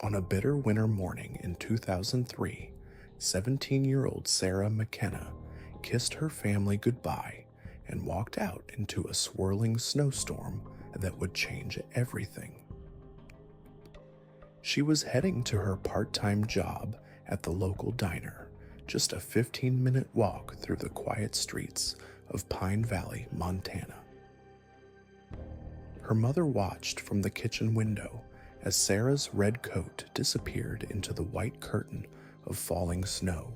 On a bitter winter morning in 2003, 17-year-old Sarah McKenna kissed her family goodbye and walked out into a swirling snowstorm that would change everything. She was heading to her part-time job at the local diner, just a 15-minute walk through the quiet streets of Pine Valley, Montana. Her mother watched from the kitchen window as Sarah's red coat disappeared into the white curtain of falling snow.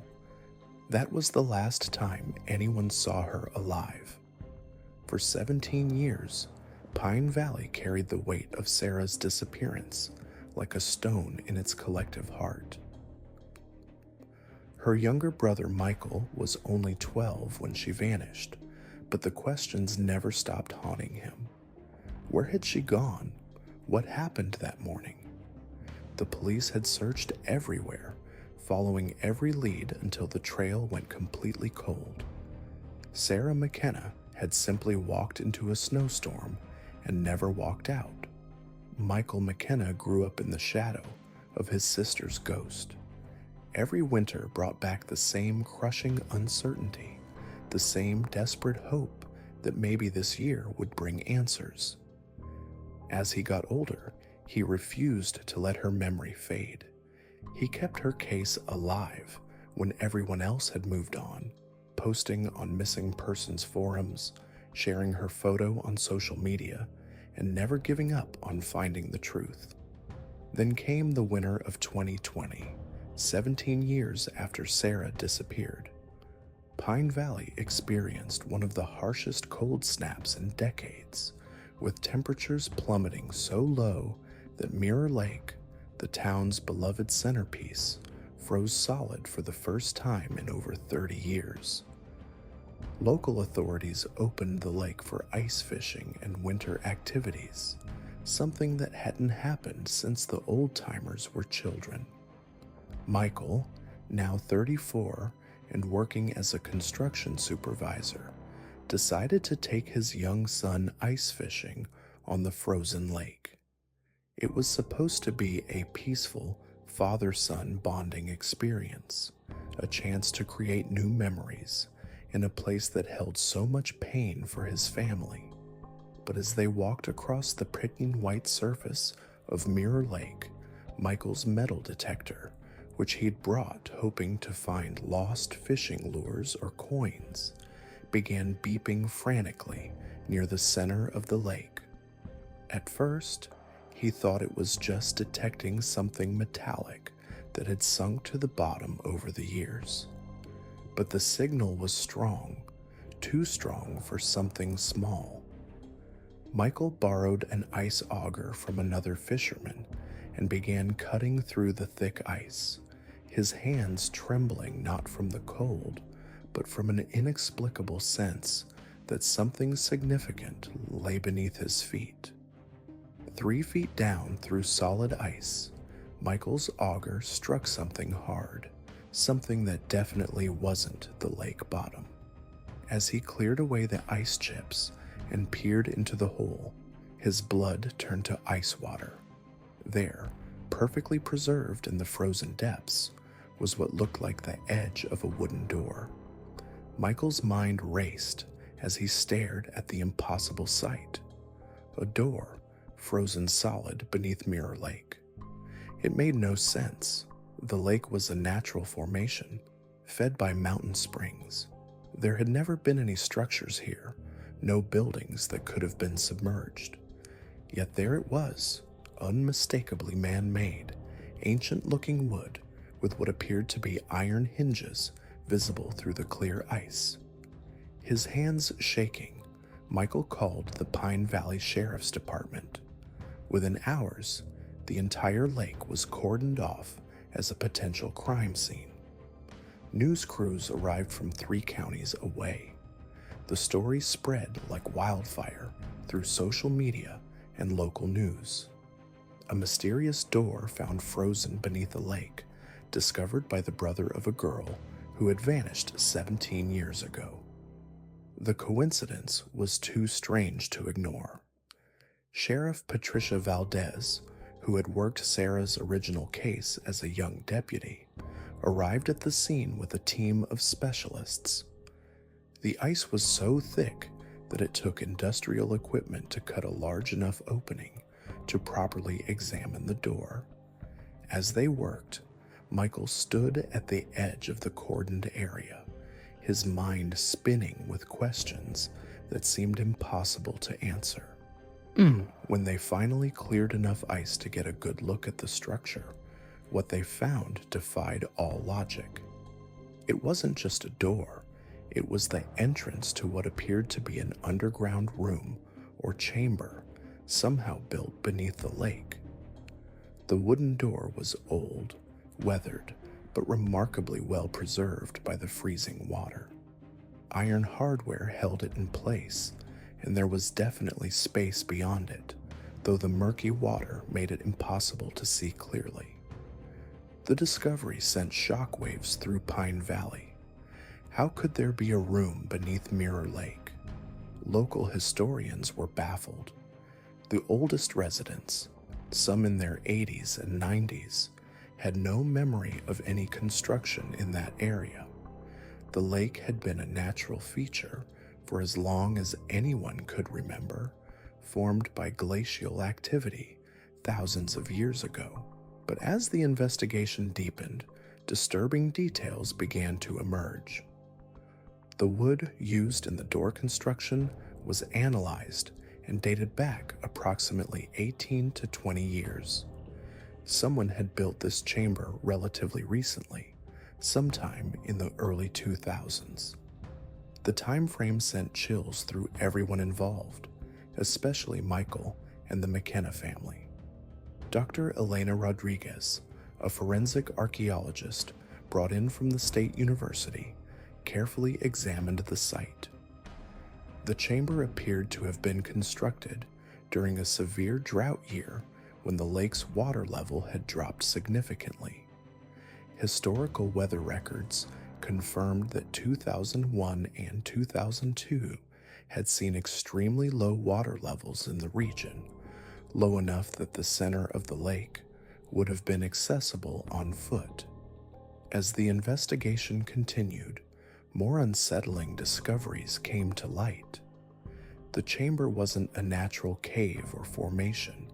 That was the last time anyone saw her alive. For 17 years, Pine Valley carried the weight of Sarah's disappearance like a stone in its collective heart. Her younger brother Michael was only 12 when she vanished, but the questions never stopped haunting him. Where had she gone? What happened that morning? The police had searched everywhere, following every lead until the trail went completely cold. Sarah McKenna had simply walked into a snowstorm and never walked out. Michael McKenna grew up in the shadow of his sister's ghost. Every winter brought back the same crushing uncertainty, the same desperate hope that maybe this year would bring answers. As he got older, he refused to let her memory fade. He kept her case alive when everyone else had moved on, posting on missing persons forums, sharing her photo on social media, and never giving up on finding the truth. Then came the winter of 2020, 17 years after Sarah disappeared. Pine Valley experienced one of the harshest cold snaps in decades, with temperatures plummeting so low that Mirror Lake, the town's beloved centerpiece, froze solid for the first time in over 30 years. Local authorities opened the lake for ice fishing and winter activities, something that hadn't happened since the old-timers were children. Michael, now 34 and working as a construction supervisor, decided to take his young son ice fishing on the frozen lake. It was supposed to be a peaceful father-son bonding experience, a chance to create new memories in a place that held so much pain for his family. But as they walked across the pricking white surface of Mirror Lake, Michael's metal detector, which he'd brought hoping to find lost fishing lures or coins, began beeping frantically near the center of the lake. At first, he thought it was just detecting something metallic that had sunk to the bottom over the years. But the signal was strong, too strong for something small. Michael borrowed an ice auger from another fisherman and began cutting through the thick ice, his hands trembling not from the cold, but from an inexplicable sense that something significant lay beneath his feet. 3 feet down through solid ice, Michael's auger struck something hard, something that definitely wasn't the lake bottom. As he cleared away the ice chips and peered into the hole, his blood turned to ice water. There, perfectly preserved in the frozen depths, was what looked like the edge of a wooden door. Michael's mind raced as he stared at the impossible sight. A door, frozen solid beneath Mirror Lake. It made no sense. The lake was a natural formation, fed by mountain springs. There had never been any structures here, no buildings that could have been submerged. Yet there it was, unmistakably man-made, ancient-looking wood with what appeared to be iron hinges visible through the clear ice. His hands shaking, Michael called the Pine Valley Sheriff's Department. Within hours, the entire lake was cordoned off as a potential crime scene. News crews arrived from 3 counties away. The story spread like wildfire through social media and local news. A mysterious door found frozen beneath a lake, discovered by the brother of a girl who had vanished 17 years ago. The coincidence was too strange to ignore. Sheriff Patricia Valdez, who had worked Sarah's original case as a young deputy, arrived at the scene with a team of specialists. The ice was so thick that it took industrial equipment to cut a large enough opening to properly examine the door. As they worked, Michael stood at the edge of the cordoned area, his mind spinning with questions that seemed impossible to answer. When they finally cleared enough ice to get a good look at the structure, what they found defied all logic. It wasn't just a door, it was the entrance to what appeared to be an underground room or chamber, somehow built beneath the lake. The wooden door was old, weathered, but remarkably well preserved by the freezing water. Iron hardware held it in place, and there was definitely space beyond it, though the murky water made it impossible to see clearly. The discovery sent shockwaves through Pine Valley. How could there be a room beneath Mirror Lake? Local historians were baffled. The oldest residents, some in their 80s and 90s, had no memory of any construction in that area. The lake had been a natural feature for as long as anyone could remember, formed by glacial activity thousands of years ago. But as the investigation deepened, disturbing details began to emerge. The wood used in the door construction was analyzed and dated back approximately 18 to 20 years. Someone had built this chamber relatively recently, sometime in the early 2000s. The time frame sent chills through everyone involved, especially Michael and the McKenna family. Dr. Elena Rodriguez, a forensic archaeologist brought in from the State University, carefully examined the site. The chamber appeared to have been constructed during a severe drought year when the lake's water level had dropped significantly. Historical weather records confirmed that 2001 and 2002 had seen extremely low water levels in the region, low enough that the center of the lake would have been accessible on foot. As the investigation continued, more unsettling discoveries came to light. The chamber wasn't a natural cave or formation.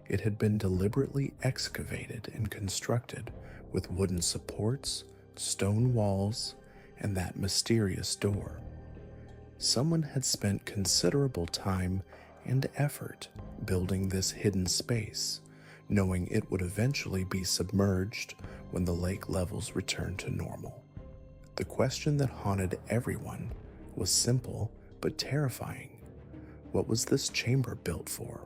It had been deliberately excavated and constructed with wooden supports, stone walls, and that mysterious door. Someone had spent considerable time and effort building this hidden space, knowing it would eventually be submerged when the lake levels returned to normal. The question that haunted everyone was simple but terrifying. What was this chamber built for?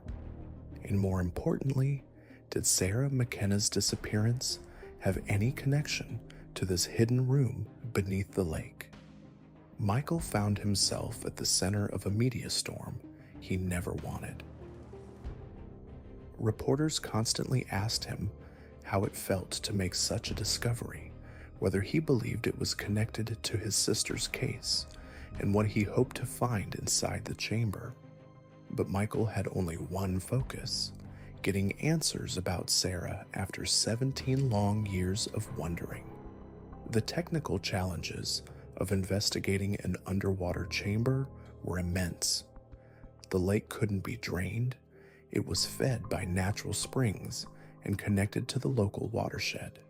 And more importantly, did Sarah McKenna's disappearance have any connection to this hidden room beneath the lake? Michael found himself at the center of a media storm he never wanted. Reporters constantly asked him how it felt to make such a discovery, whether he believed it was connected to his sister's case, and what he hoped to find inside the chamber. But Michael had only one focus: getting answers about Sarah after 17 long years of wondering. The technical challenges of investigating an underwater chamber were immense. The lake couldn't be drained. It was fed by natural springs and connected to the local watershed.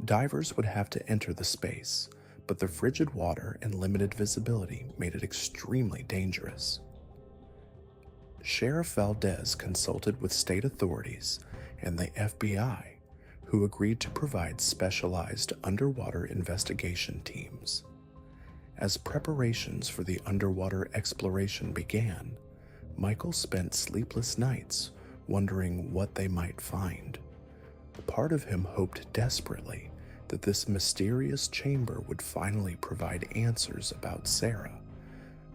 Divers would have to enter the space, but the frigid water and limited visibility made it extremely dangerous. Sheriff Valdez consulted with state authorities and the FBI, who agreed to provide specialized underwater investigation teams. As preparations for the underwater exploration began, Michael spent sleepless nights wondering what they might find. Part of him hoped desperately that this mysterious chamber would finally provide answers about Sarah,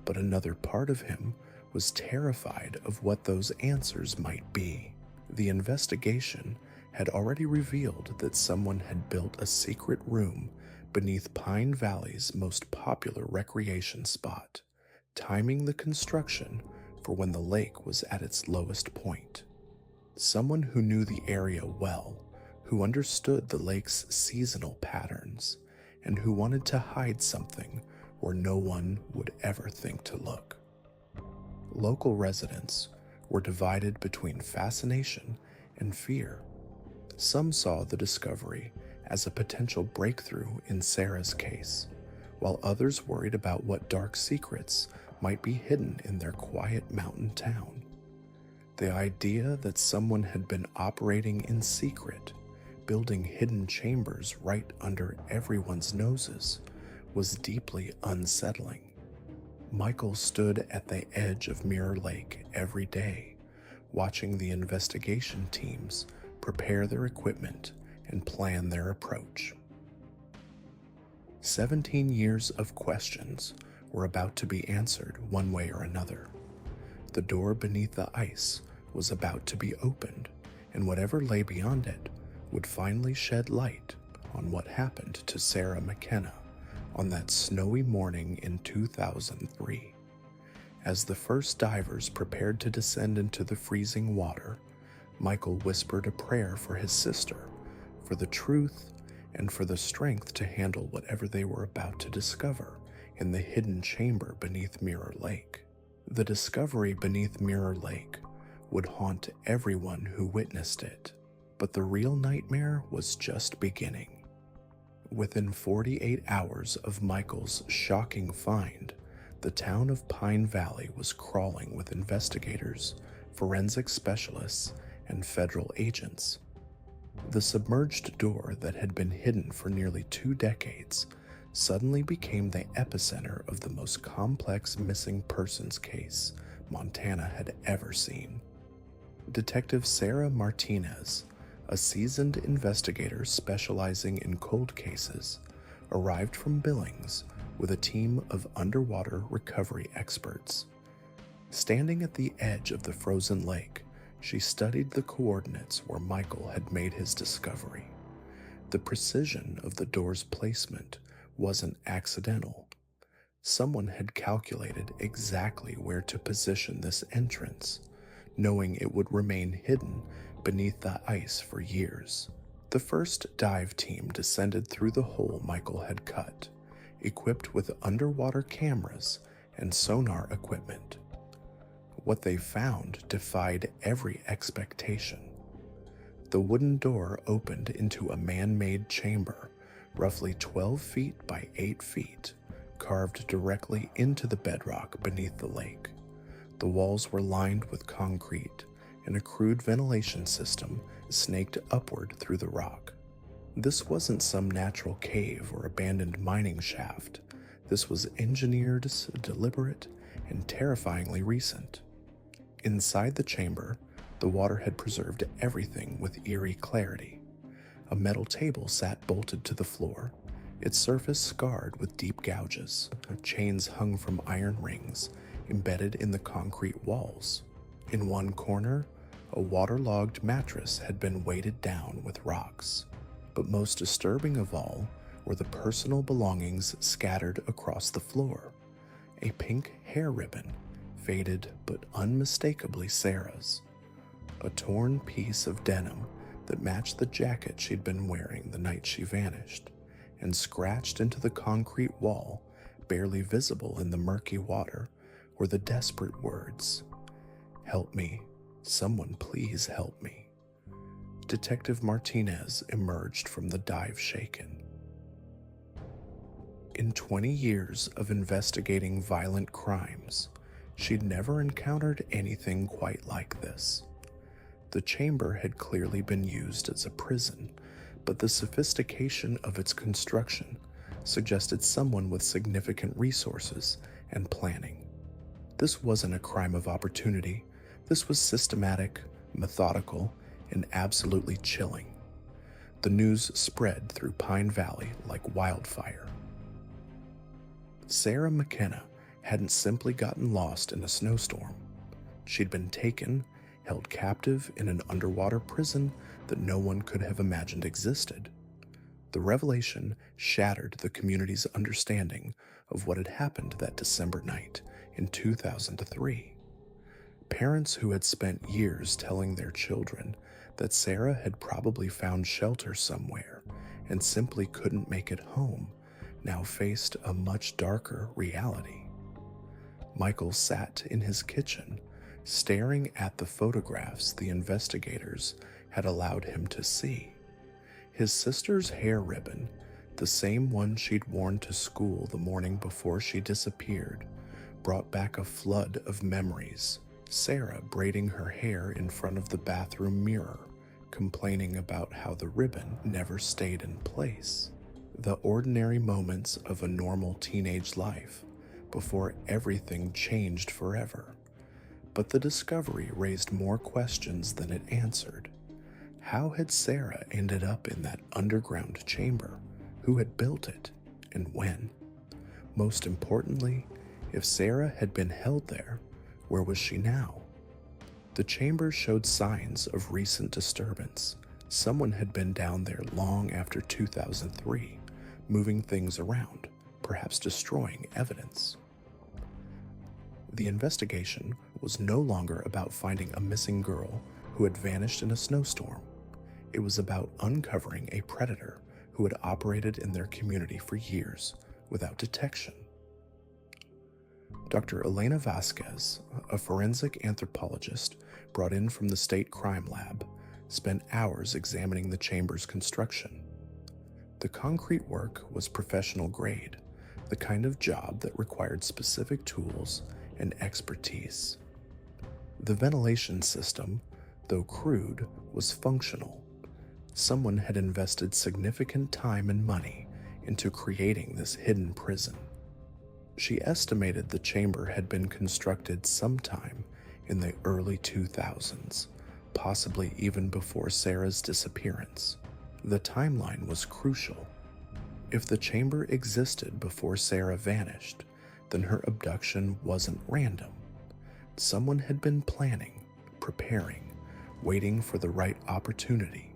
but another part of him was terrified of what those answers might be. The investigation had already revealed that someone had built a secret room beneath Pine Valley's most popular recreation spot, timing the construction for when the lake was at its lowest point. Someone who knew the area well, who understood the lake's seasonal patterns, and who wanted to hide something where no one would ever think to look. Local residents were divided between fascination and fear. Some saw the discovery as a potential breakthrough in Sarah's case, while others worried about what dark secrets might be hidden in their quiet mountain town. The idea that someone had been operating in secret, building hidden chambers right under everyone's noses, was deeply unsettling. Michael stood at the edge of Mirror Lake every day, watching the investigation teams prepare their equipment and plan their approach. 17 years of questions were about to be answered one way or another. The door beneath the ice was about to be opened, and whatever lay beyond it would finally shed light on what happened to Sarah McKenna on that snowy morning in 2003. As the first divers prepared to descend into the freezing water, Michael whispered a prayer for his sister, for the truth, and for the strength to handle whatever they were about to discover in the hidden chamber beneath Mirror Lake. The discovery beneath Mirror Lake would haunt everyone who witnessed it, but the real nightmare was just beginning. Within 48 hours of Michael's shocking find, the town of Pine Valley was crawling with investigators, forensic specialists, and federal agents. The submerged door that had been hidden for nearly 2 decades suddenly became the epicenter of the most complex missing persons case Montana had ever seen. Detective Sarah Martinez, a seasoned investigator specializing in cold cases, arrived from Billings with a team of underwater recovery experts. Standing at the edge of the frozen lake, she studied the coordinates where Michael had made his discovery. The precision of the door's placement wasn't accidental. Someone had calculated exactly where to position this entrance, knowing it would remain hidden beneath the ice for years. The first dive team descended through the hole Michael had cut, equipped with underwater cameras and sonar equipment. What they found defied every expectation. The wooden door opened into a man-made chamber, roughly 12 feet by 8 feet, carved directly into the bedrock beneath the lake. The walls were lined with concrete, and a crude ventilation system snaked upward through the rock. This wasn't some natural cave or abandoned mining shaft. This was engineered, deliberate, and terrifyingly recent. Inside the chamber, the water had preserved everything with eerie clarity. A metal table sat bolted to the floor, its surface scarred with deep gouges. Chains hung from iron rings embedded in the concrete walls. In one corner, a waterlogged mattress had been weighted down with rocks. But most disturbing of all were the personal belongings scattered across the floor. A pink hair ribbon, faded but unmistakably Sarah's. A torn piece of denim that matched the jacket she'd been wearing the night she vanished, and scratched into the concrete wall, barely visible in the murky water, were the desperate words, "Help me. Someone please help me." Detective Martinez emerged from the dive shaken. In 20 years of investigating violent crimes, she'd never encountered anything quite like this. The chamber had clearly been used as a prison, but the sophistication of its construction suggested someone with significant resources and planning. This wasn't a crime of opportunity. This was systematic, methodical, and absolutely chilling. The news spread through Pine Valley like wildfire. Sarah McKenna hadn't simply gotten lost in a snowstorm. She'd been taken, held captive in an underwater prison that no one could have imagined existed. The revelation shattered the community's understanding of what had happened that December night in 2003. Parents who had spent years telling their children that Sarah had probably found shelter somewhere and simply couldn't make it home now faced a much darker reality. Michael sat in his kitchen, staring at the photographs the investigators had allowed him to see. His sister's hair ribbon, the same one she'd worn to school the morning before she disappeared, brought back a flood of memories. Sarah braiding her hair in front of the bathroom mirror, complaining about how the ribbon never stayed in place. The ordinary moments of a normal teenage life before everything changed forever. But the discovery raised more questions than it answered. How had Sarah ended up in that underground chamber? Who had built it, and when? Most importantly, if Sarah had been held there, where was she now? The chamber showed signs of recent disturbance. Someone had been down there long after 2003, moving things around, perhaps destroying evidence. The investigation was no longer about finding a missing girl who had vanished in a snowstorm. It was about uncovering a predator who had operated in their community for years without detection. Dr. Elena Vasquez, a forensic anthropologist brought in from the state crime lab, spent hours examining the chamber's construction. The concrete work was professional grade, the kind of job that required specific tools and expertise. The ventilation system, though crude, was functional. Someone had invested significant time and money into creating this hidden prison. She estimated the chamber had been constructed sometime in the early 2000s, possibly even before Sarah's disappearance. The timeline was crucial. If the chamber existed before Sarah vanished, then her abduction wasn't random. Someone had been planning, preparing, waiting for the right opportunity.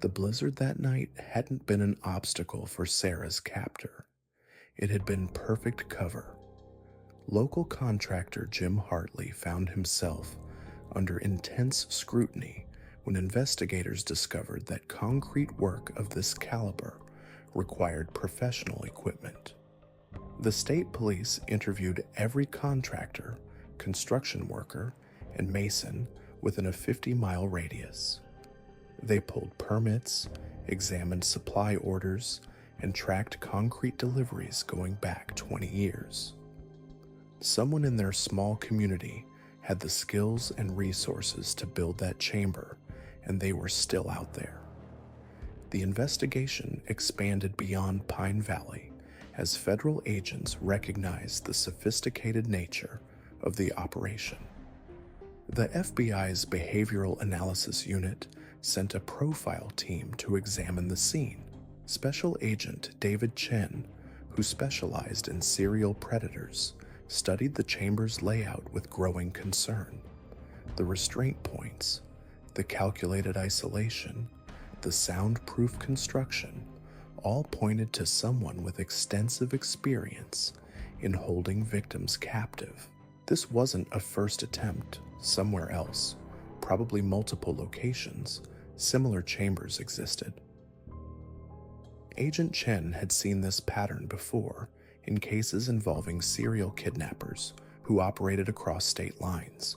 The blizzard that night hadn't been an obstacle for Sarah's captor. It had been perfect cover. Local contractor Jim Hartley found himself under intense scrutiny when investigators discovered that concrete work of this caliber required professional equipment. The state police interviewed every contractor, construction worker, and mason within a 50-mile radius. They pulled permits, examined supply orders, and tracked concrete deliveries going back 20 years. Someone in their small community had the skills and resources to build that chamber, and they were still out there. The investigation expanded beyond Pine Valley as federal agents recognized the sophisticated nature of the operation. The FBI's Behavioral Analysis Unit sent a profile team to examine the scene. Special Agent David Chen, who specialized in serial predators, studied the chamber's layout with growing concern. The restraint points, the calculated isolation, the soundproof construction, all pointed to someone with extensive experience in holding victims captive. This wasn't a first attempt somewhere else. Probably multiple locations, similar chambers existed. Agent Chen had seen this pattern before in cases involving serial kidnappers who operated across state lines.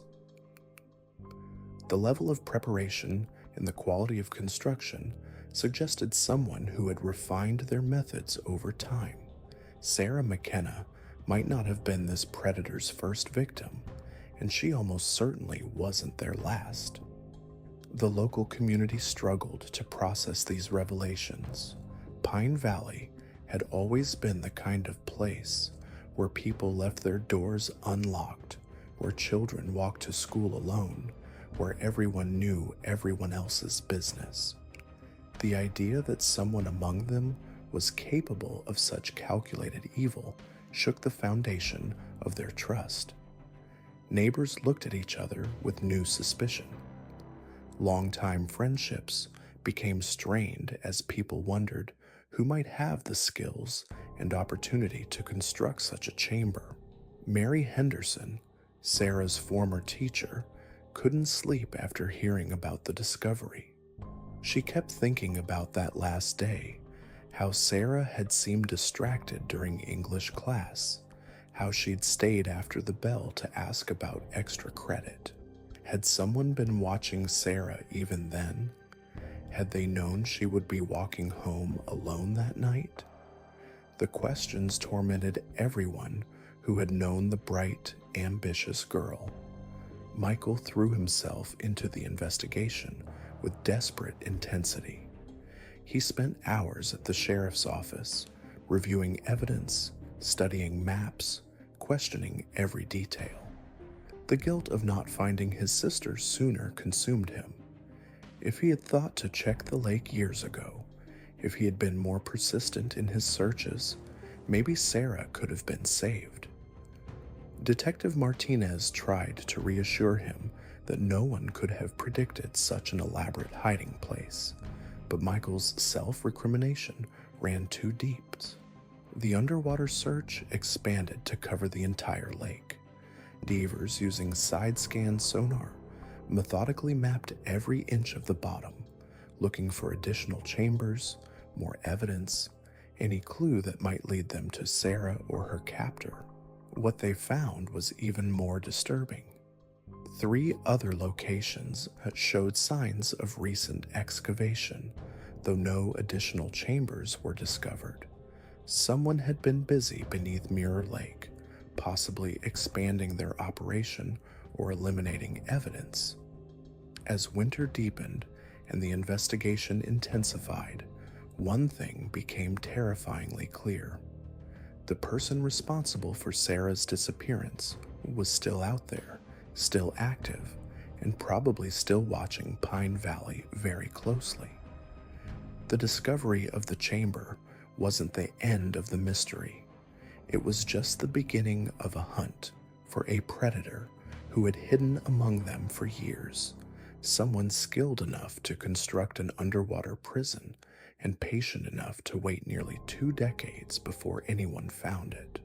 The level of preparation and the quality of construction suggested someone who had refined their methods over time. Sarah McKenna might not have been this predator's first victim, and she almost certainly wasn't their last. The local community struggled to process these revelations. Pine Valley had always been the kind of place where people left their doors unlocked, where children walked to school alone, where everyone knew everyone else's business. The idea that someone among them was capable of such calculated evil shook the foundation of their trust. Neighbors looked at each other with new suspicion. Longtime friendships became strained as people wondered who might have the skills and opportunity to construct such a chamber. Mary Henderson, Sarah's former teacher, couldn't sleep after hearing about the discovery. She kept thinking about that last day, how Sarah had seemed distracted during English class, how she'd stayed after the bell to ask about extra credit. Had someone been watching Sarah even then? Had they known she would be walking home alone that night? The questions tormented everyone who had known the bright, ambitious girl. Michael threw himself into the investigation with desperate intensity. He spent hours at the sheriff's office, reviewing evidence, studying maps, questioning every detail. The guilt of not finding his sister sooner consumed him. If he had thought to check the lake years ago, if he had been more persistent in his searches, maybe Sarah could have been saved. Detective Martinez tried to reassure him that no one could have predicted such an elaborate hiding place, but Michael's self-recrimination ran too deep. The underwater search expanded to cover the entire lake. Divers using side-scan sonar methodically mapped every inch of the bottom, looking for additional chambers, more evidence, any clue that might lead them to Sarah or her captor. What they found was even more disturbing. 3 other locations showed signs of recent excavation, though no additional chambers were discovered. Someone had been busy beneath Mirror Lake, possibly expanding their operation or eliminating evidence. As winter deepened and the investigation intensified, one thing became terrifyingly clear. The person responsible for Sarah's disappearance was still out there, still active, and probably still watching Pine Valley very closely. The discovery of the chamber wasn't the end of the mystery. It was just the beginning of a hunt for a predator who had hidden among them for years, someone skilled enough to construct an underwater prison and patient enough to wait nearly 2 decades before anyone found it.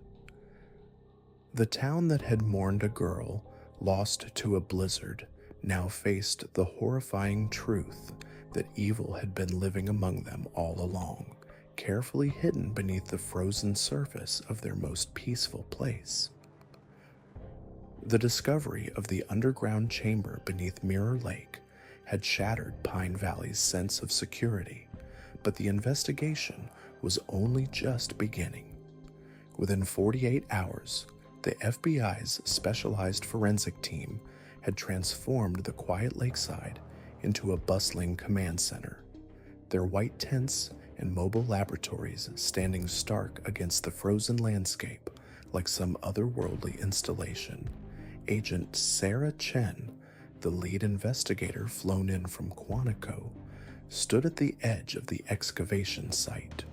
The town that had mourned a girl lost to a blizzard now faced the horrifying truth that evil had been living among them all along, carefully hidden beneath the frozen surface of their most peaceful place. The discovery of the underground chamber beneath Mirror Lake had shattered Pine Valley's sense of security, but the investigation was only just beginning. Within 48 hours, the FBI's specialized forensic team had transformed the quiet lakeside into a bustling command center, their white tents and mobile laboratories standing stark against the frozen landscape like some otherworldly installation. Agent Sarah Chen, the lead investigator flown in from Quantico, stood at the edge of the excavation site,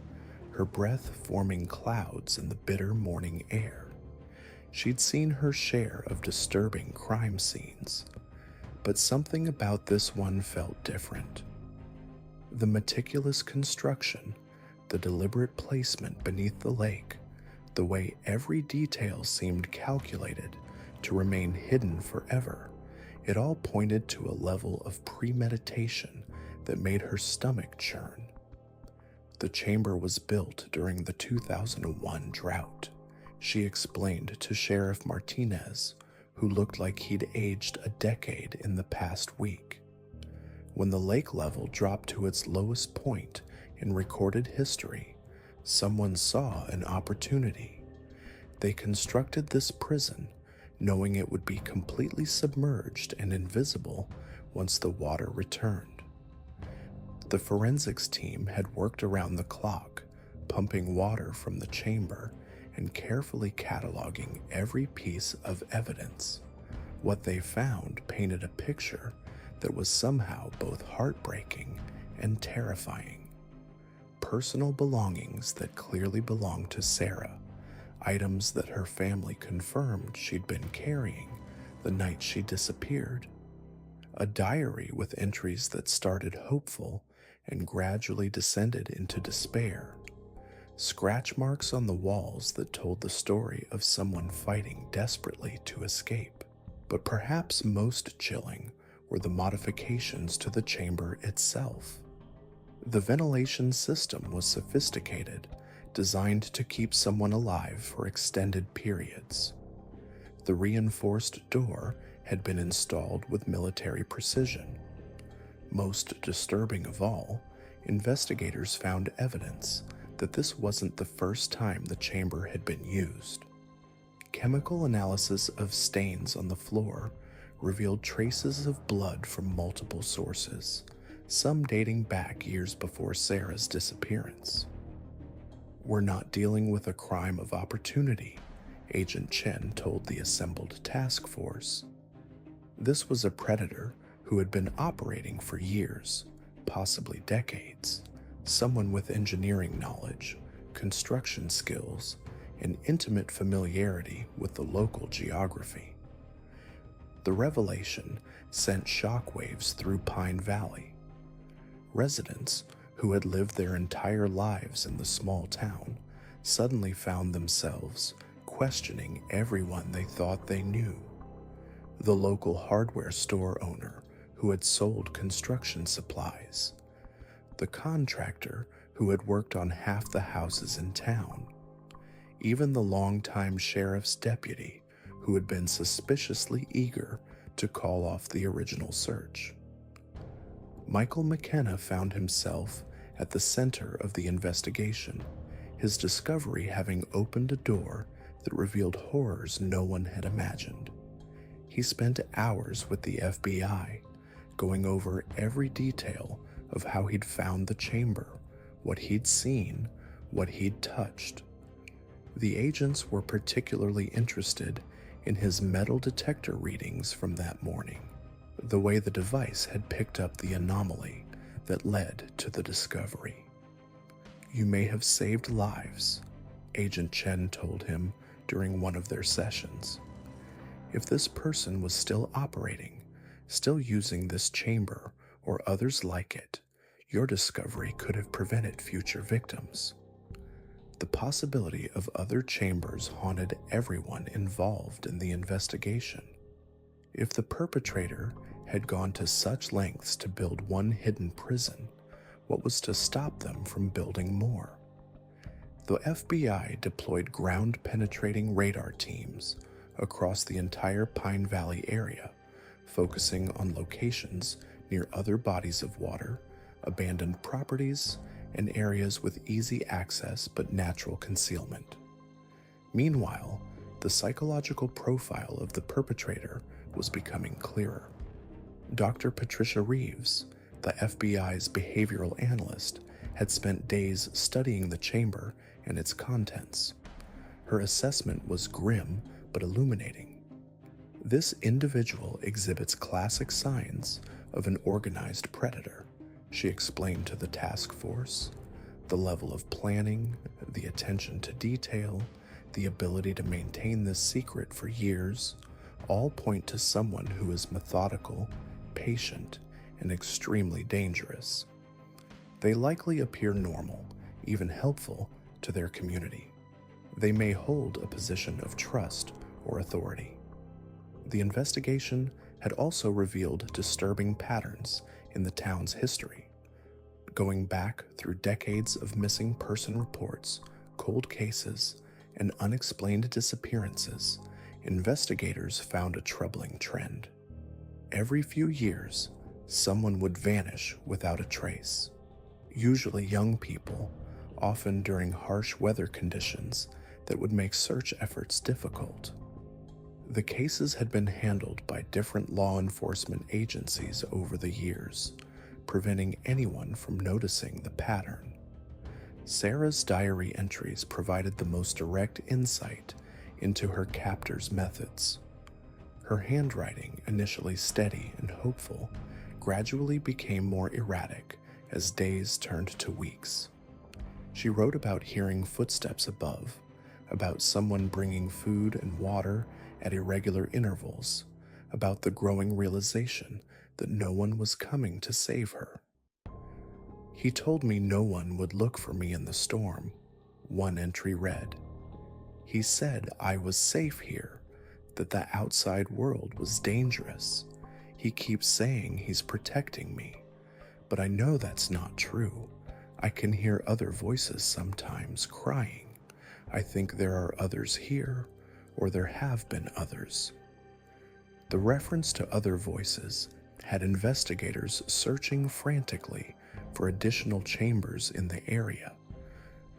her breath forming clouds in the bitter morning air. She'd seen her share of disturbing crime scenes, but something about this one felt different. The meticulous construction, the deliberate placement beneath the lake, the way every detail seemed calculated to remain hidden forever, it all pointed to a level of premeditation that made her stomach churn. The chamber was built during the 2001 drought, she explained to Sheriff Martinez, who looked like he'd aged a decade in the past week. When the lake level dropped to its lowest point in recorded history, someone saw an opportunity. They constructed this prison, knowing it would be completely submerged and invisible once the water returned. The forensics team had worked around the clock, pumping water from the chamber and carefully cataloging every piece of evidence. What they found painted a picture that was somehow both heartbreaking and terrifying. Personal belongings that clearly belonged to Sarah, items that her family confirmed she'd been carrying the night she disappeared. A diary with entries that started hopeful and gradually descended into despair. Scratch marks on the walls that told the story of someone fighting desperately to escape. But perhaps most chilling were the modifications to the chamber itself. The ventilation system was sophisticated, designed to keep someone alive for extended periods. The reinforced door had been installed with military precision. Most disturbing of all, investigators found evidence that this wasn't the first time the chamber had been used. Chemical analysis of stains on the floor revealed traces of blood from multiple sources, some dating back years before Sarah's disappearance. "We're not dealing with a crime of opportunity," Agent Chen told the assembled task force. This was a predator who had been operating for years, possibly decades, someone with engineering knowledge, construction skills, and intimate familiarity with the local geography. The revelation sent shockwaves through Pine Valley. Residents who had lived their entire lives in the small town suddenly found themselves questioning everyone they thought they knew. The local hardware store owner who had sold construction supplies, the contractor who had worked on half the houses in town, even the longtime sheriff's deputy who had been suspiciously eager to call off the original search. Michael McKenna found himself at the center of the investigation, his discovery having opened a door that revealed horrors no one had imagined. He spent hours with the FBI, going over every detail of how he'd found the chamber, what he'd seen, what he'd touched. The agents were particularly interested in his metal detector readings from that morning, the way the device had picked up the anomaly that led to the discovery. "You may have saved lives," Agent Chen told him during one of their sessions. "If this person was still operating, still using this chamber or others like it, your discovery could have prevented future victims." The possibility of other chambers haunted everyone involved in the investigation. If the perpetrator had gone to such lengths to build one hidden prison, what was to stop them from building more? The FBI deployed ground-penetrating radar teams across the entire Pine Valley area, focusing on locations near other bodies of water, abandoned properties, and areas with easy access but natural concealment. Meanwhile, the psychological profile of the perpetrator was becoming clearer. Dr. Patricia Reeves, the FBI's behavioral analyst, had spent days studying the chamber and its contents. Her assessment was grim but illuminating. "This individual exhibits classic signs of an organized predator," she explained to the task force. "The level of planning, the attention to detail, the ability to maintain this secret for years, all point to someone who is methodical, patient, and extremely dangerous. They likely appear normal, even helpful, to their community. They may hold a position of trust or authority." The investigation had also revealed disturbing patterns in the town's history. Going back through decades of missing person reports, cold cases, and unexplained disappearances, investigators found a troubling trend. Every few years, someone would vanish without a trace. Usually young people, often during harsh weather conditions that would make search efforts difficult. The cases had been handled by different law enforcement agencies over the years, preventing anyone from noticing the pattern. Sarah's diary entries provided the most direct insight into her captor's methods. Her handwriting, initially steady and hopeful, gradually became more erratic as days turned to weeks. She wrote about hearing footsteps above, about someone bringing food and water at irregular intervals, about the growing realization that no one was coming to save her. "He told me no one would look for me in the storm," one entry read. "He said I was safe here, that the outside world was dangerous. He keeps saying he's protecting me, but I know that's not true. I can hear other voices sometimes crying. I think there are others here, or there have been others. The reference to other voices had investigators searching frantically for additional chambers in the area.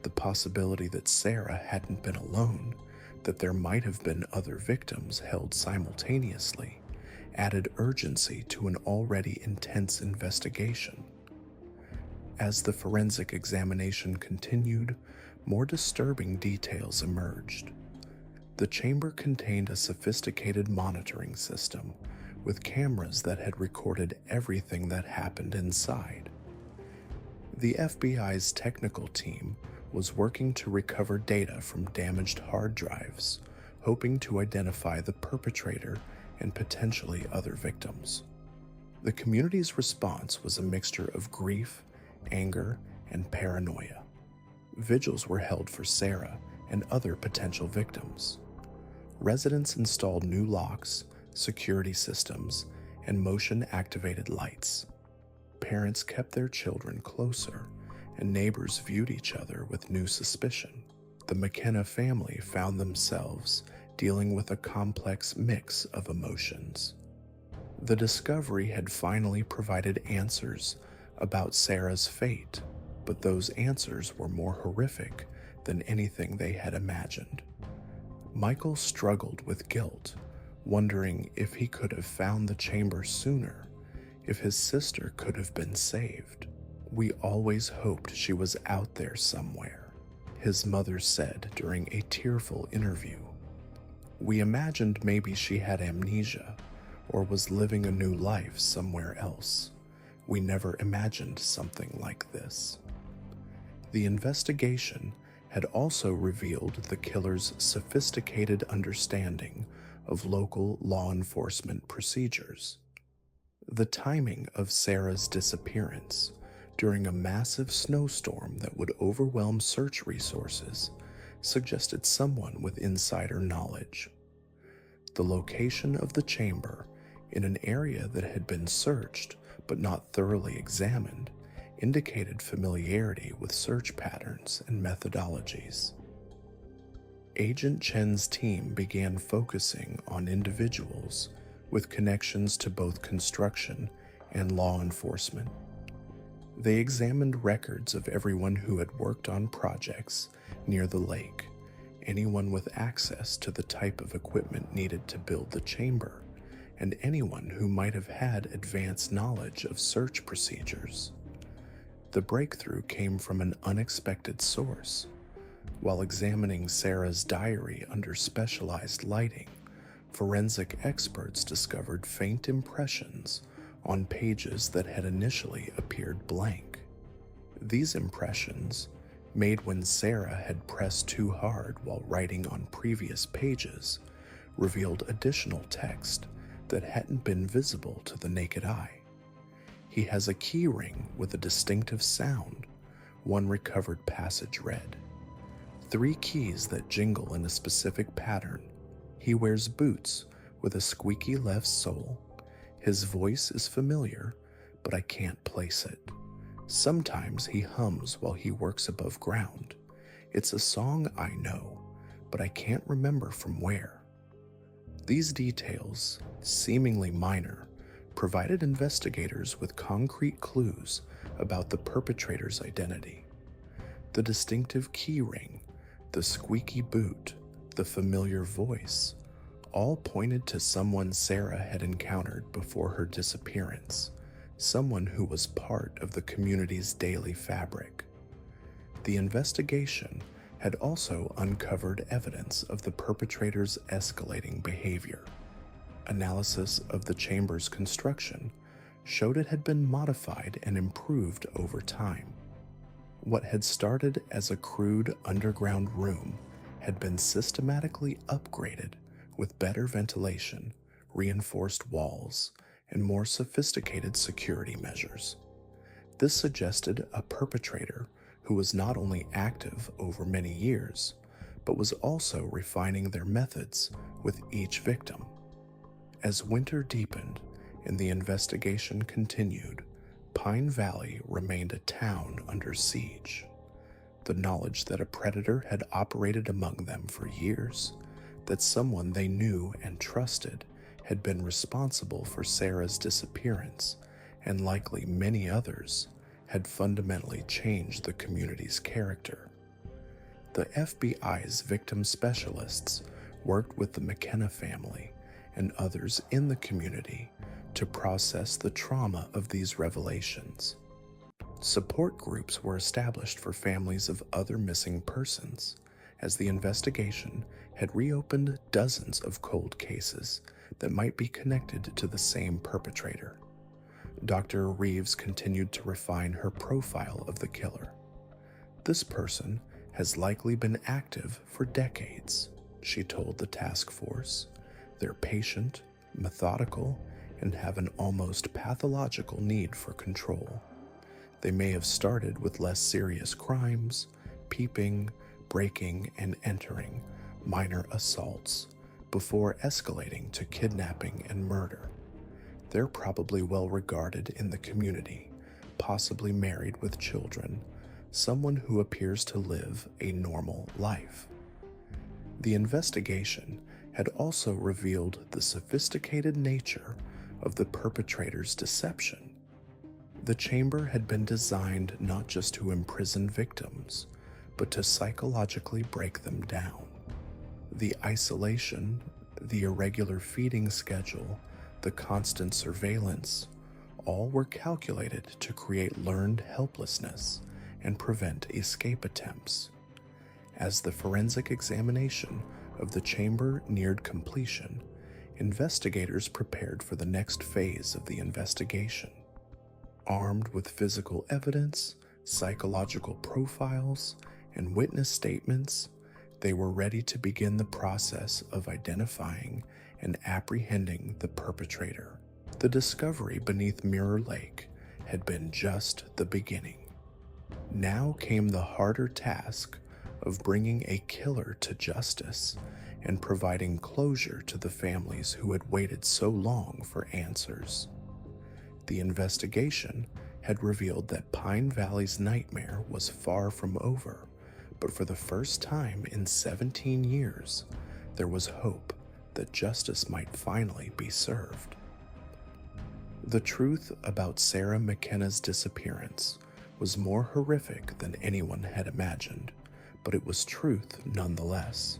The possibility that Sarah hadn't been alone, that there might have been other victims held simultaneously, added urgency to an already intense investigation. As the forensic examination continued, more disturbing details emerged. The chamber contained a sophisticated monitoring system with cameras that had recorded everything that happened inside. The FBI's technical team was working to recover data from damaged hard drives, hoping to identify the perpetrator and potentially other victims. The community's response was a mixture of grief, anger, and paranoia. Vigils were held for Sarah and other potential victims. Residents installed new locks, security systems, and motion-activated lights. Parents kept their children closer, and neighbors viewed each other with new suspicion. The McKenna family found themselves dealing with a complex mix of emotions. The discovery had finally provided answers about Sarah's fate, but those answers were more horrific than anything they had imagined. Michael struggled with guilt, wondering if he could have found the chamber sooner, if his sister could have been saved. "We always hoped she was out there somewhere," his mother said during a tearful interview. "We imagined maybe she had amnesia or was living a new life somewhere else. We never imagined something like this." The investigation had also revealed the killer's sophisticated understanding of local law enforcement procedures. The timing of Sarah's disappearance during a massive snowstorm that would overwhelm search resources suggested someone with insider knowledge. The location of the chamber in an area that had been searched but not thoroughly examined indicated familiarity with search patterns and methodologies. Agent Chen's team began focusing on individuals with connections to both construction and law enforcement. They examined records of everyone who had worked on projects near the lake, anyone with access to the type of equipment needed to build the chamber, and anyone who might have had advanced knowledge of search procedures. The breakthrough came from an unexpected source. While examining Sarah's diary under specialized lighting, forensic experts discovered faint impressions on pages that had initially appeared blank. These impressions, made when Sarah had pressed too hard while writing on previous pages, revealed additional text that hadn't been visible to the naked eye. "He has a key ring with a distinctive sound," one recovered passage read. "3 keys that jingle in a specific pattern. He wears boots with a squeaky left sole. His voice is familiar, but I can't place it. Sometimes he hums while he works above ground. It's a song I know, but I can't remember from where." These details, seemingly minor, provided investigators with concrete clues about the perpetrator's identity. The distinctive key ring, the squeaky boot, the familiar voice, all pointed to someone Sarah had encountered before her disappearance, someone who was part of the community's daily fabric. The investigation had also uncovered evidence of the perpetrator's escalating behavior. Analysis of the chamber's construction showed it had been modified and improved over time. What had started as a crude underground room had been systematically upgraded with better ventilation, reinforced walls, and more sophisticated security measures. This suggested a perpetrator who was not only active over many years, but was also refining their methods with each victim. As winter deepened and the investigation continued, Pine Valley remained a town under siege. The knowledge that a predator had operated among them for years, that someone they knew and trusted had been responsible for Sarah's disappearance, and likely many others, had fundamentally changed the community's character. The FBI's victim specialists worked with the McKenna family and others in the community to process the trauma of these revelations. Support groups were established for families of other missing persons, as the investigation had reopened dozens of cold cases that might be connected to the same perpetrator. Dr. Reeves continued to refine her profile of the killer. This person has likely been active for decades, she told the task force. They're patient, methodical, and have an almost pathological need for control. They may have started with less serious crimes, peeping, breaking, and entering, minor assaults, before escalating to kidnapping and murder. They're probably well regarded in the community, possibly married with children, someone who appears to live a normal life. The investigation had also revealed the sophisticated nature of the perpetrator's deception. The chamber had been designed not just to imprison victims, but to psychologically break them down. The isolation, the irregular feeding schedule, the constant surveillance, all were calculated to create learned helplessness and prevent escape attempts. As the forensic examination of the chamber neared completion, investigators prepared for the next phase of the investigation. Armed with physical evidence, psychological profiles, and witness statements, they were ready to begin the process of identifying and apprehending the perpetrator. The discovery beneath Mirror Lake had been just the beginning. Now came the harder task of bringing a killer to justice and providing closure to the families who had waited so long for answers. The investigation had revealed that Pine Valley's nightmare was far from over, but for the first time in 17 years, there was hope that justice might finally be served. The truth about Sarah McKenna's disappearance was more horrific than anyone had imagined, but it was truth nonetheless.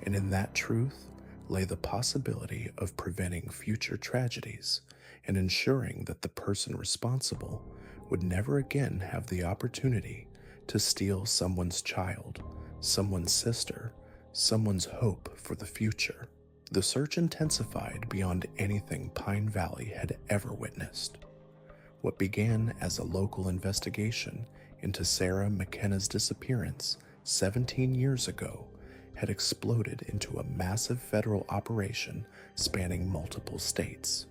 And in that truth lay the possibility of preventing future tragedies and ensuring that the person responsible would never again have the opportunity to steal someone's child, someone's sister, someone's hope for the future. The search intensified beyond anything Pine Valley had ever witnessed. What began as a local investigation into Sarah McKenna's disappearance 17 years ago had exploded into a massive federal operation spanning multiple states.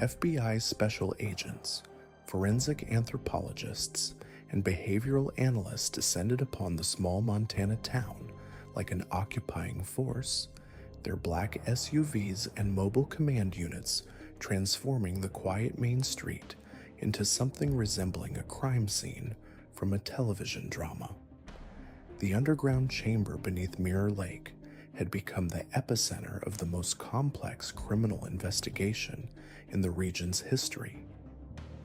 FBI special agents, forensic anthropologists, and behavioral analysts descended upon the small Montana town like an occupying force, their black SUVs and mobile command units transforming the quiet main street into something resembling a crime scene from a television drama. The underground chamber beneath Mirror Lake had become the epicenter of the most complex criminal investigation in the region's history.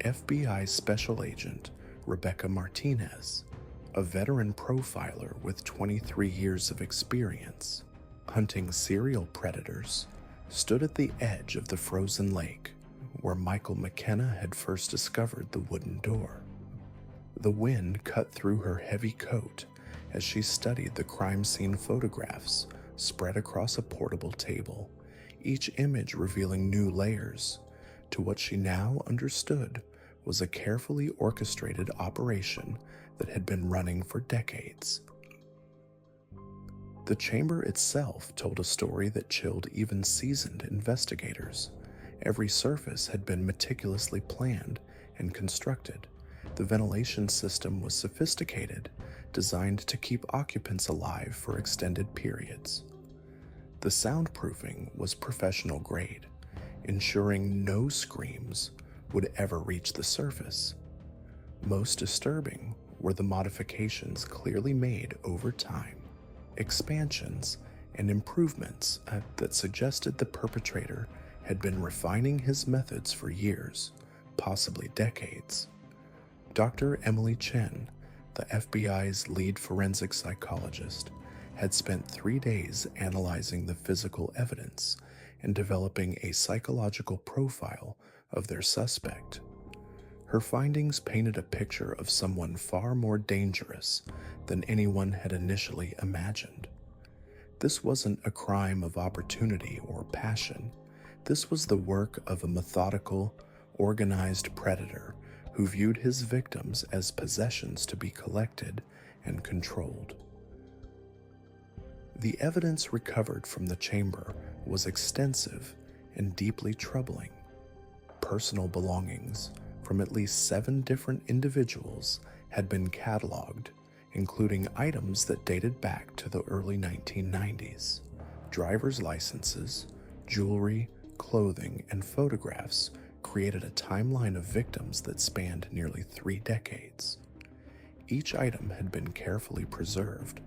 FBI Special Agent Rebecca Martinez, a veteran profiler with 23 years of experience hunting serial predators, stood at the edge of the frozen lake where Michael McKenna had first discovered the wooden door. The wind cut through her heavy coat as she studied the crime scene photographs spread across a portable table, each image revealing new layers to what she now understood was a carefully orchestrated operation that had been running for decades. The chamber itself told a story that chilled even seasoned investigators. Every surface had been meticulously planned and constructed, The ventilation system was sophisticated, designed to keep occupants alive for extended periods. The soundproofing was professional grade, ensuring no screams would ever reach the surface. Most disturbing were the modifications clearly made over time, expansions and improvements that suggested the perpetrator had been refining his methods for years, possibly decades. Dr. Emily Chen, the FBI's lead forensic psychologist, had spent 3 days analyzing the physical evidence and developing a psychological profile of their suspect. Her findings painted a picture of someone far more dangerous than anyone had initially imagined. This wasn't a crime of opportunity or passion. This was the work of a methodical, organized predator who viewed his victims as possessions to be collected and controlled. The evidence recovered from the chamber was extensive and deeply troubling. Personal belongings from at least 7 different individuals had been cataloged, including items that dated back to the early 1990s. Driver's licenses, jewelry, clothing, and photographs created a timeline of victims that spanned nearly 3 decades. Each item had been carefully preserved,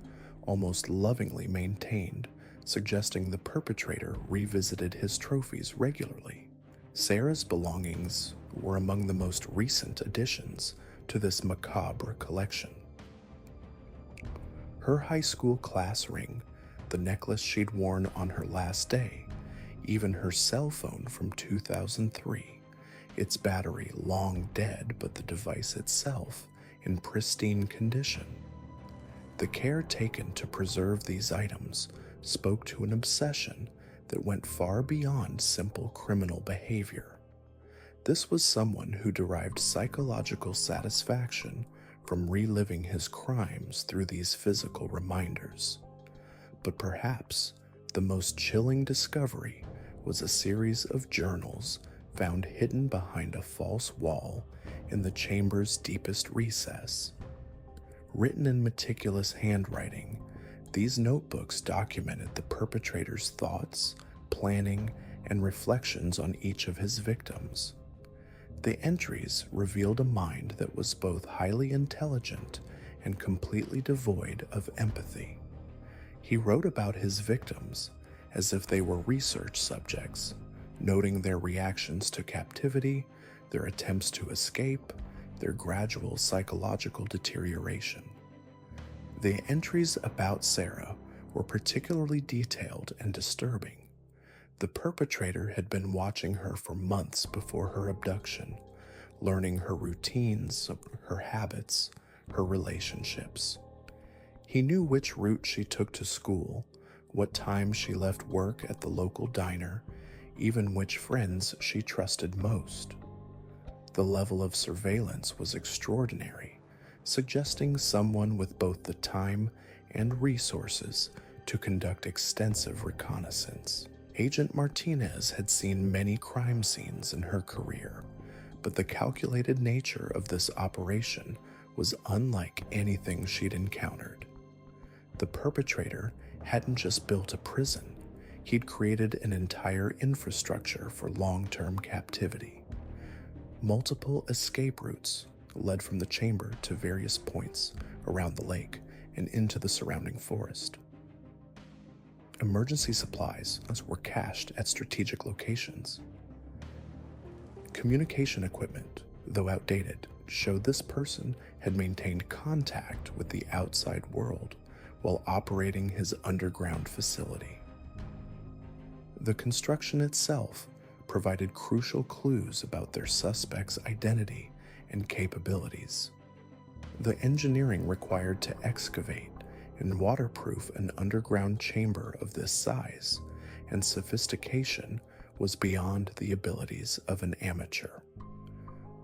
almost lovingly maintained, suggesting the perpetrator revisited his trophies regularly. Sarah's belongings were among the most recent additions to this macabre collection. Her high school class ring, the necklace she'd worn on her last day, even her cell phone from 2003, its battery long dead but the device itself in pristine condition. The care taken to preserve these items spoke to an obsession that went far beyond simple criminal behavior. This was someone who derived psychological satisfaction from reliving his crimes through these physical reminders. But perhaps the most chilling discovery was a series of journals found hidden behind a false wall in the chamber's deepest recess. Written in meticulous handwriting, these notebooks documented the perpetrator's thoughts, planning, and reflections on each of his victims. The entries revealed a mind that was both highly intelligent and completely devoid of empathy. He wrote about his victims as if they were research subjects, noting their reactions to captivity, their attempts to escape, their gradual psychological deterioration. The entries about Sarah were particularly detailed and disturbing. The perpetrator had been watching her for months before her abduction, learning her routines, her habits, her relationships. He knew which route she took to school, what time she left work at the local diner, even which friends she trusted most. The level of surveillance was extraordinary, suggesting someone with both the time and resources to conduct extensive reconnaissance. Agent Martinez had seen many crime scenes in her career, but the calculated nature of this operation was unlike anything she'd encountered. The perpetrator hadn't just built a prison, he'd created an entire infrastructure for long-term captivity. Multiple escape routes led from the chamber to various points around the lake and into the surrounding forest. Emergency supplies were cached at strategic locations. Communication equipment, though outdated, showed this person had maintained contact with the outside world while operating his underground facility. The construction itself provided crucial clues about their suspect's identity and capabilities. The engineering required to excavate and waterproof an underground chamber of this size and sophistication was beyond the abilities of an amateur.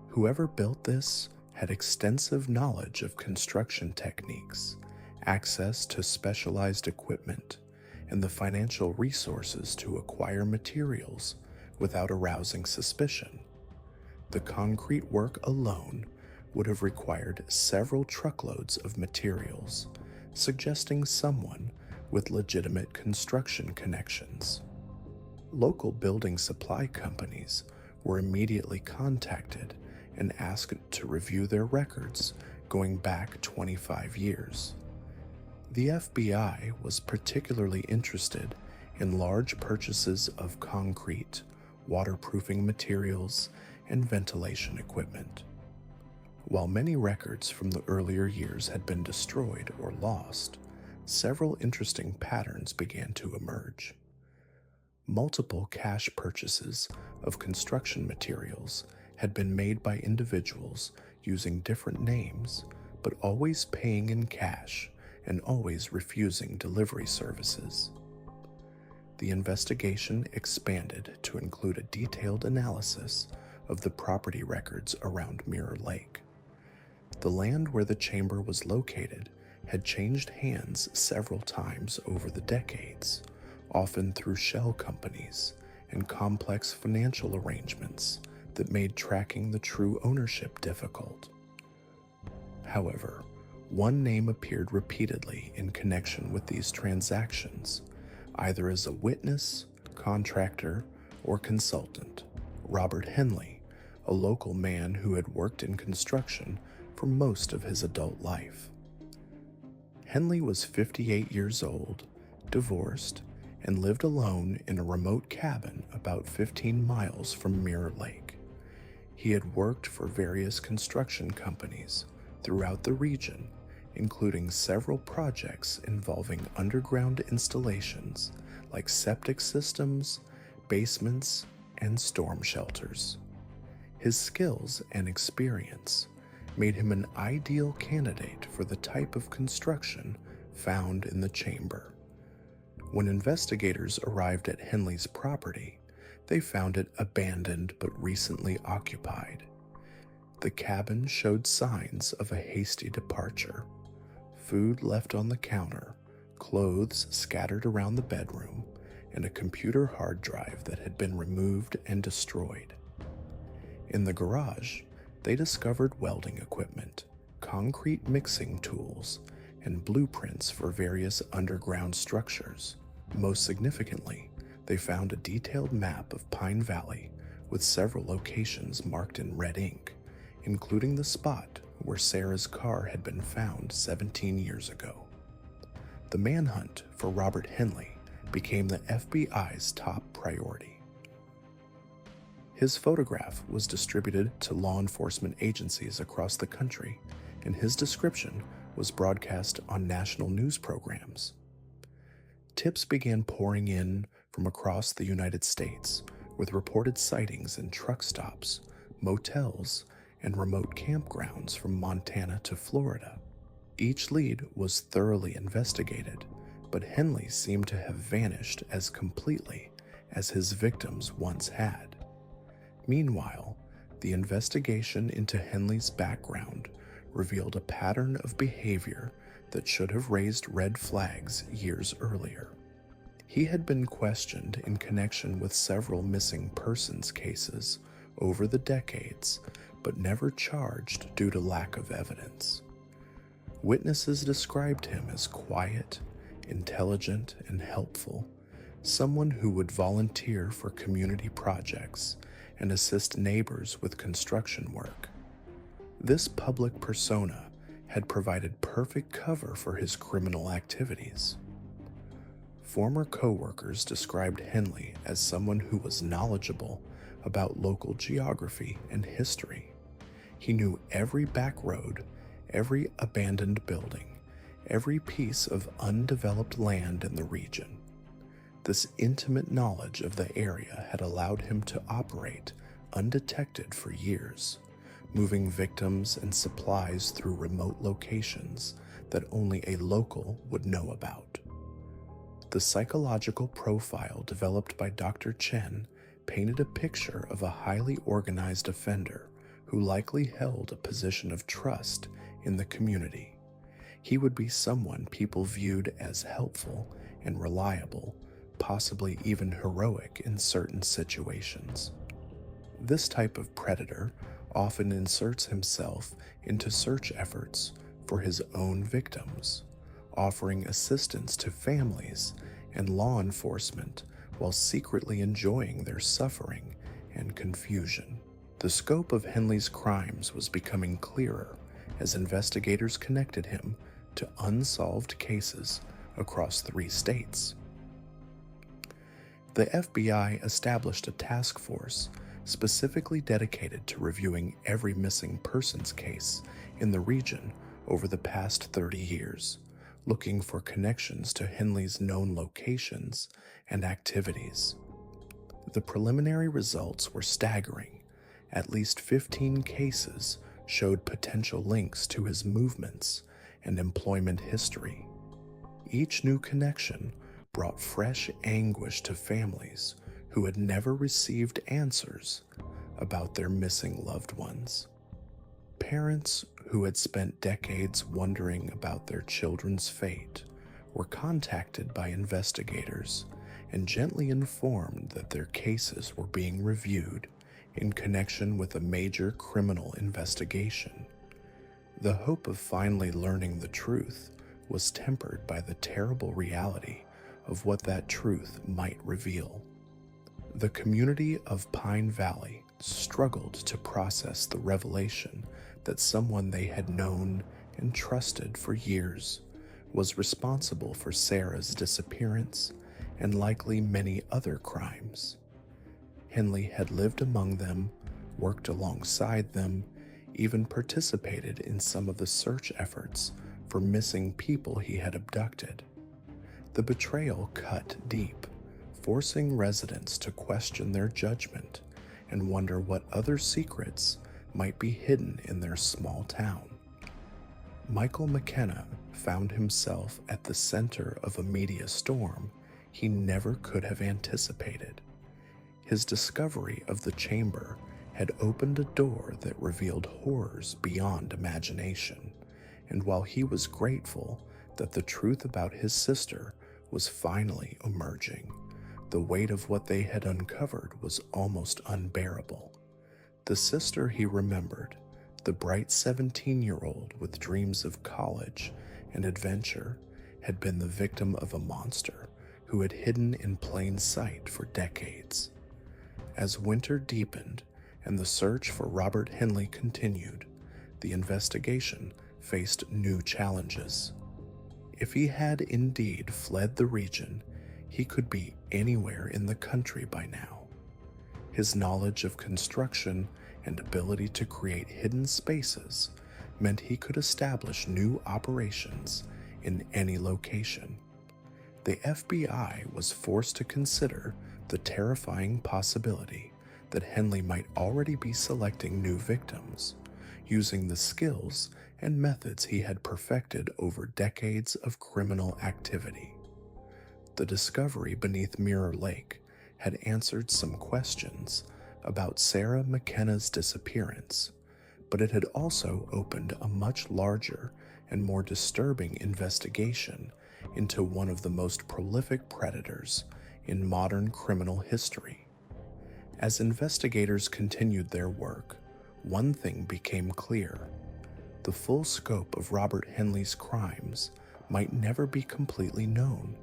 Whoever built this had extensive knowledge of construction techniques, access to specialized equipment, and the financial resources to acquire materials without arousing suspicion. The concrete work alone would have required several truckloads of materials, suggesting someone with legitimate construction connections. Local building supply companies were immediately contacted and asked to review their records going back 25 years. The FBI was particularly interested in large purchases of concrete, waterproofing materials, and ventilation equipment. While many records from the earlier years had been destroyed or lost, several interesting patterns began to emerge. Multiple cash purchases of construction materials had been made by individuals using different names, but always paying in cash and always refusing delivery services. The investigation expanded to include a detailed analysis of the property records around Mirror Lake. The land where the chamber was located had changed hands several times over the decades, often through shell companies and complex financial arrangements that made tracking the true ownership difficult. However, one name appeared repeatedly in connection with these transactions, either as a witness, contractor, or consultant: Robert Henley, a local man who had worked in construction for most of his adult life. Henley was 58 years old, divorced, and lived alone in a remote cabin about 15 miles from Mirror Lake. He had worked for various construction companies throughout the region, including several projects involving underground installations like septic systems, basements, and storm shelters. His skills and experience made him an ideal candidate for the type of construction found in the chamber. When investigators arrived at Henley's property, they found it abandoned but recently occupied. The cabin showed signs of a hasty departure: food left on the counter, clothes scattered around the bedroom, and a computer hard drive that had been removed and destroyed. In the garage, they discovered welding equipment, concrete mixing tools, and blueprints for various underground structures. Most significantly, they found a detailed map of Pine Valley with several locations marked in red ink, including the spot where Sarah's car had been found 17 years ago. The manhunt for Robert Henley became the FBI's top priority. His photograph was distributed to law enforcement agencies across the country, and his description was broadcast on national news programs. Tips began pouring in from across the United States, with reported sightings in truck stops, motels, and remote campgrounds from Montana to Florida. Each lead was thoroughly investigated, but Henley seemed to have vanished as completely as his victims once had. Meanwhile, the investigation into Henley's background revealed a pattern of behavior that should have raised red flags years earlier. He had been questioned in connection with several missing persons cases over the decades, but never charged due to lack of evidence. Witnesses described him as quiet, intelligent, and helpful, someone who would volunteer for community projects and assist neighbors with construction work. This public persona had provided perfect cover for his criminal activities. Former co-workers described Henley as someone who was knowledgeable about local geography and history. He knew every back road, every abandoned building, every piece of undeveloped land in the region. This intimate knowledge of the area had allowed him to operate undetected for years, moving victims and supplies through remote locations that only a local would know about. The psychological profile developed by Dr. Chen painted a picture of a highly organized offender who likely held a position of trust in the community. He would be someone people viewed as helpful and reliable, possibly even heroic in certain situations. This type of predator often inserts himself into search efforts for his own victims, offering assistance to families and law enforcement while secretly enjoying their suffering and confusion. The scope of Henley's crimes was becoming clearer as investigators connected him to unsolved cases across 3 states. The FBI established a task force specifically dedicated to reviewing every missing persons case in the region over the past 30 years, looking for connections to Henley's known locations and activities. The preliminary results were staggering. At least 15 cases showed potential links to his movements and employment history. Each new connection brought fresh anguish to families who had never received answers about their missing loved ones. Parents who had spent decades wondering about their children's fate were contacted by investigators and gently informed that their cases were being reviewed in connection with a major criminal investigation. The hope of finally learning the truth was tempered by the terrible reality of what that truth might reveal. The community of Pine Valley struggled to process the revelation that someone they had known and trusted for years was responsible for Sarah's disappearance and likely many other crimes. Henley had lived among them, worked alongside them, even participated in some of the search efforts for missing people he had abducted. The betrayal cut deep, forcing residents to question their judgment and wonder what other secrets might be hidden in their small town. Michael McKenna found himself at the center of a media storm he never could have anticipated. His discovery of the chamber had opened a door that revealed horrors beyond imagination, and while he was grateful that the truth about his sister was finally emerging, the weight of what they had uncovered was almost unbearable. The sister he remembered, the bright 17-year-old with dreams of college and adventure, had been the victim of a monster who had hidden in plain sight for decades. As winter deepened and the search for Robert Henley continued, the investigation faced new challenges. If he had indeed fled the region, he could be anywhere in the country by now. His knowledge of construction and ability to create hidden spaces meant he could establish new operations in any location. The FBI was forced to consider the terrifying possibility that Henley might already be selecting new victims, using the skills and methods he had perfected over decades of criminal activity. The discovery beneath Mirror Lake had answered some questions about Sarah McKenna's disappearance, but it had also opened a much larger and more disturbing investigation into one of the most prolific predators in modern criminal history. As investigators continued their work, one thing became clear. The full scope of Robert Henley's crimes might never be completely known,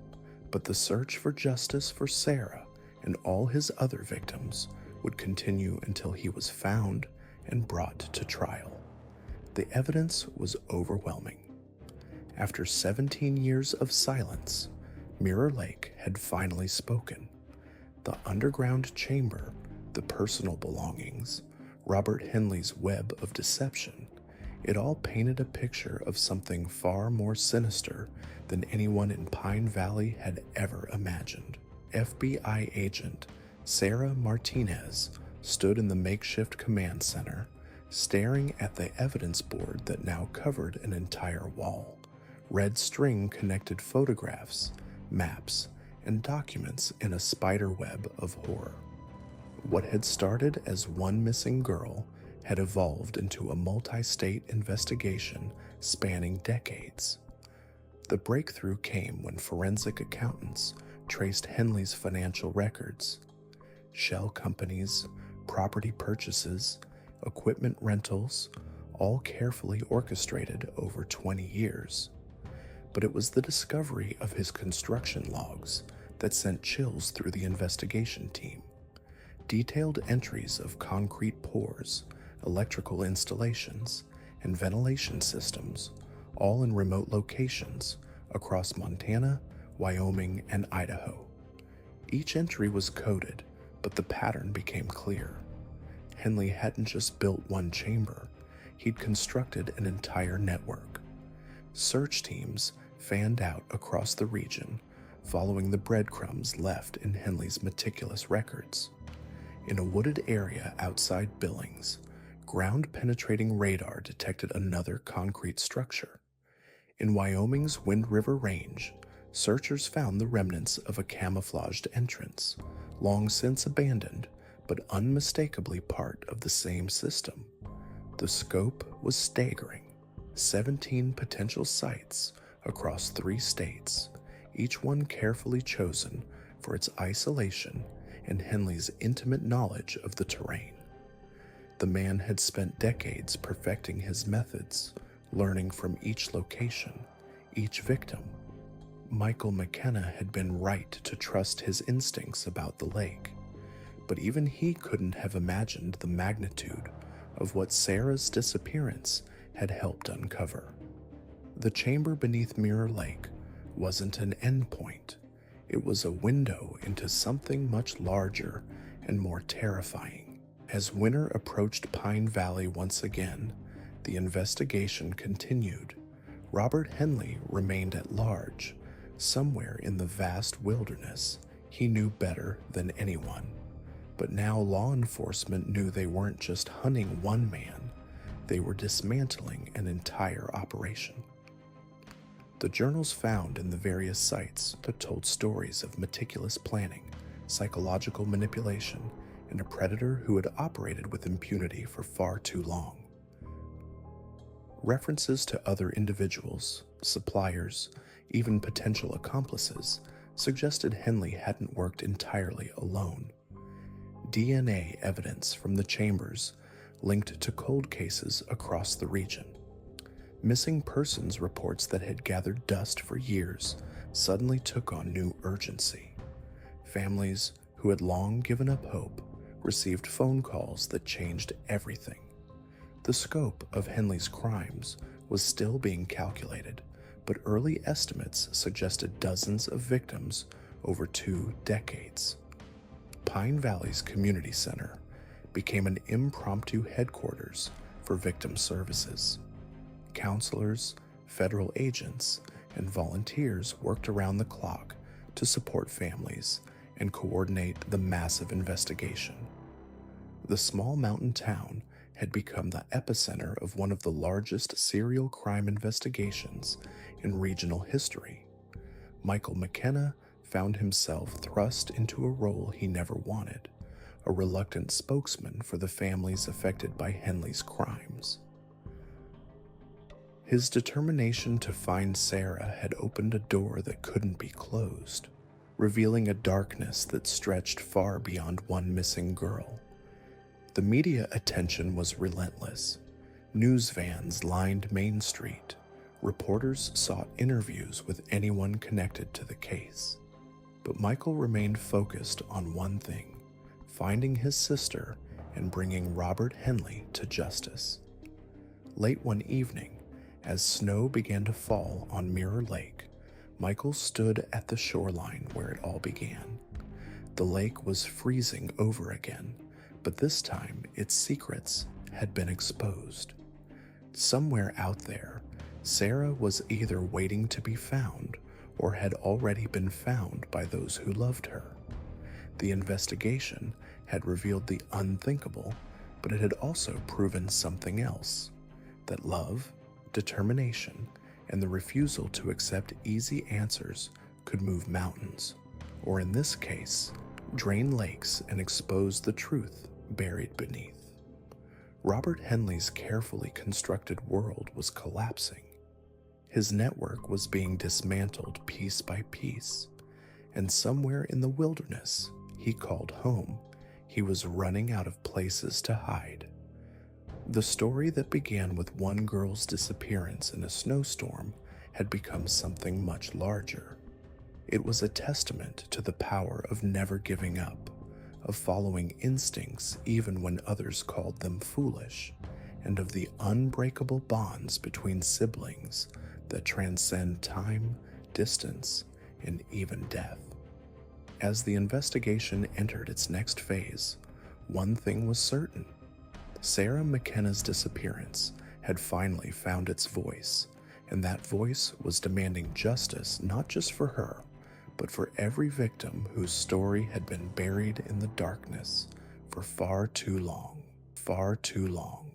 but the search for justice for Sarah and all his other victims would continue until he was found and brought to trial. The evidence was overwhelming. After 17 years of silence, Mirror Lake had finally spoken. The underground chamber, the personal belongings, Robert Henley's web of deception, it all painted a picture of something far more sinister than anyone in Pine Valley had ever imagined. FBI agent Sarah Martinez stood in the makeshift command center, staring at the evidence board that now covered an entire wall. Red string connected photographs, maps, and documents in a spider web of horror. What had started as one missing girl had evolved into a multi-state investigation spanning decades. The breakthrough came when forensic accountants traced Henley's financial records, shell companies, property purchases, equipment rentals, all carefully orchestrated over 20 years. But it was the discovery of his construction logs that sent chills through the investigation team. Detailed entries of concrete pours, electrical installations, and ventilation systems, all in remote locations across Montana, Wyoming, and Idaho. Each entry was coded, but the pattern became clear. Henley hadn't just built one chamber, he'd constructed an entire network. Search teams fanned out across the region, following the breadcrumbs left in Henley's meticulous records. In a wooded area outside Billings, ground-penetrating radar detected another concrete structure. In Wyoming's Wind River Range, searchers found the remnants of a camouflaged entrance, long since abandoned, but unmistakably part of the same system. The scope was staggering: 17 potential sites across 3 states, each one carefully chosen for its isolation and Henley's intimate knowledge of the terrain. The man had spent decades perfecting his methods, learning from each location, each victim. Michael McKenna had been right to trust his instincts about the lake, but even he couldn't have imagined the magnitude of what Sarah's disappearance had helped uncover. The chamber beneath Mirror Lake wasn't an endpoint. It was a window into something much larger and more terrifying. As winter approached Pine Valley once again, the investigation continued. Robert Henley remained at large, somewhere in the vast wilderness he knew better than anyone. But now law enforcement knew they weren't just hunting one man, they were dismantling an entire operation. The journals found in the various sites that told stories of meticulous planning, psychological manipulation, and a predator who had operated with impunity for far too long. References to other individuals, suppliers, even potential accomplices suggested Henley hadn't worked entirely alone. DNA evidence from the chambers linked to cold cases across the region. Missing persons reports that had gathered dust for years suddenly took on new urgency. Families who had long given up hope received phone calls that changed everything. The scope of Henley's crimes was still being calculated, but early estimates suggested dozens of victims over 2 decades. Pine Valley's community center became an impromptu headquarters for victim services. Counselors, federal agents, and volunteers worked around the clock to support families and coordinate the massive investigation. The small mountain town had become the epicenter of one of the largest serial crime investigations in regional history. Michael McKenna found himself thrust into a role he never wanted, a reluctant spokesman for the families affected by Henley's crimes. His determination to find Sarah had opened a door that couldn't be closed, revealing a darkness that stretched far beyond one missing girl. The media attention was relentless. News vans lined Main Street. Reporters sought interviews with anyone connected to the case. But Michael remained focused on one thing: finding his sister and bringing Robert Henley to justice. Late one evening, as snow began to fall on Mirror Lake, Michael stood at the shoreline where it all began. The lake was freezing over again, but this time its secrets had been exposed. Somewhere out there, Sarah was either waiting to be found or had already been found by those who loved her. The investigation had revealed the unthinkable, but it had also proven something else: that love, determination, and the refusal to accept easy answers could move mountains, or in this case, drain lakes and expose the truth buried beneath. Robert Henley's carefully constructed world was collapsing. His network was being dismantled piece by piece, and somewhere in the wilderness he called home, he was running out of places to hide. The story that began with one girl's disappearance in a snowstorm had become something much larger. It was a testament to the power of never giving up, of following instincts even when others called them foolish, and of the unbreakable bonds between siblings that transcend time, distance, and even death. As the investigation entered its next phase, one thing was certain. Sarah McKenna's disappearance had finally found its voice, and that voice was demanding justice not just for her, but for every victim whose story had been buried in the darkness for far too long, far too long.